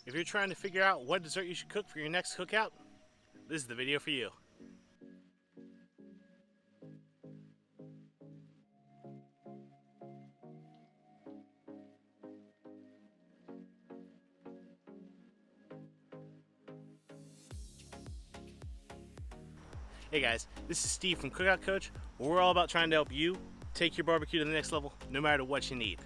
If you're trying to figure out what dessert you should cook for your next cookout, this is the video for you. Hey guys, this is Steve from Cookout Coach, where we're all about trying to help you take your barbecue to the next level no matter what you need.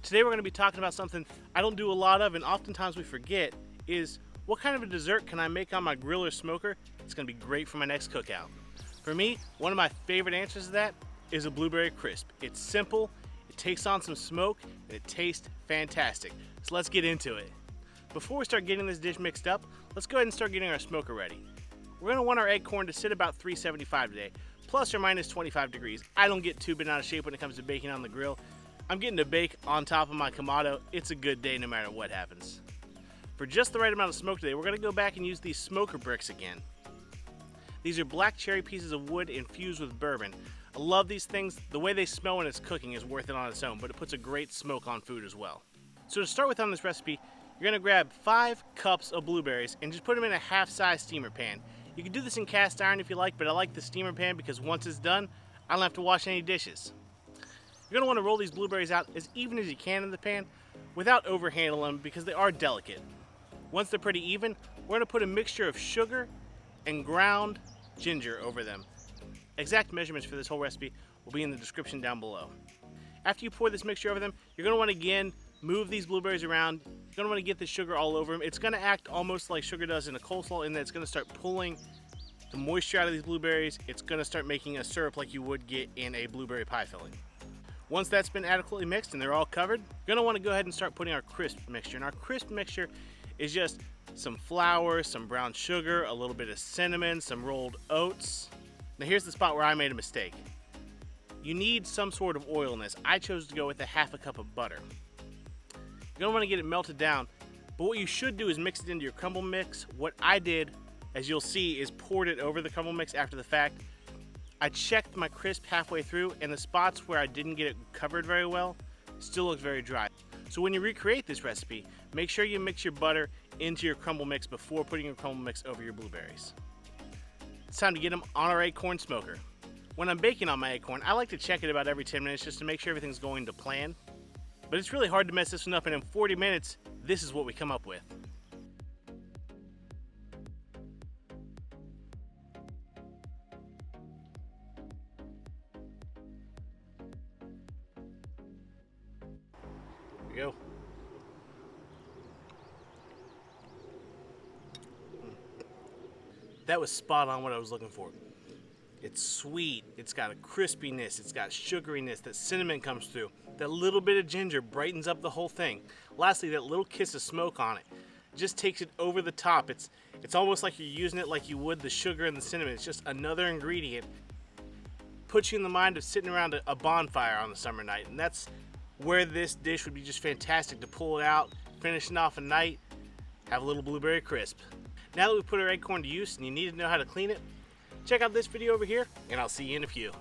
Today we're going to be talking about something I don't do a lot of and oftentimes we forget is what kind of a dessert can I make on my grill or smoker that's going to be great for my next cookout. For me, one of my favorite answers to that is a blueberry crisp. It's simple, it takes on some smoke, and it tastes fantastic. So let's get into it. Before we start getting this dish mixed up, let's go ahead and start getting our smoker ready. We're going to want our acorn to sit about 375 today, plus or minus 25 degrees. I don't get too bent out of shape when it comes to baking on the grill. I'm getting to bake on top of my Kamado. It's a good day no matter what happens. For just the right amount of smoke today, we're going to go back and use these smoker bricks again. These are black cherry pieces of wood infused with bourbon. I love these things. The way they smell when it's cooking is worth it on its own, but it puts a great smoke on food as well. So to start with on this recipe, you're going to grab 5 cups of blueberries and just put them in a half-size steamer pan. You can do this in cast iron if you like, but I like the steamer pan because once it's done, I don't have to wash any dishes. You're going to want to roll these blueberries out as even as you can in the pan without overhandling them because they are delicate. Once they're pretty even, we're going to put a mixture of sugar and ground ginger over them. Exact measurements for this whole recipe will be in the description down below. After you pour this mixture over them, you're going to want to again move these blueberries around. You're going to want to get the sugar all over them. It's going to act almost like sugar does in a coleslaw in that it's going to start pulling the moisture out of these blueberries. It's going to start making a syrup like you would get in a blueberry pie filling. Once that's been adequately mixed and they're all covered, you're going to want to go ahead and start putting our crisp mixture. And our crisp mixture is just some flour, some brown sugar, a little bit of cinnamon, some rolled oats. Now here's the spot where I made a mistake. You need some sort of oil in this. I chose to go with a half a cup of butter. You're going to want to get it melted down, but what you should do is mix it into your crumble mix. What I did, as you'll see, is poured it over the crumble mix after the fact. I checked my crisp halfway through, and the spots where I didn't get it covered very well still looked very dry. So when you recreate this recipe, make sure you mix your butter into your crumble mix before putting your crumble mix over your blueberries. It's time to get them on our acorn smoker. When I'm baking on my acorn, I like to check it about every 10 minutes just to make sure everything's going to plan. But it's really hard to mess this one up, and in 40 minutes, this is what we come up with. Here we go. That was spot on what I was looking for. It's sweet, it's got a crispiness, it's got sugariness, that cinnamon comes through. That little bit of ginger brightens up the whole thing. Lastly, that little kiss of smoke on it just takes it over the top. It's almost like you're using it like you would the sugar and the cinnamon. It's just another ingredient. Puts you in the mind of sitting around a bonfire on a summer night, and that's where this dish would be just fantastic to pull it out, finishing off a night, have a little blueberry crisp. Now that we've put our acorn to use and you need to know how to clean it, check out this video over here, and I'll see you in a few.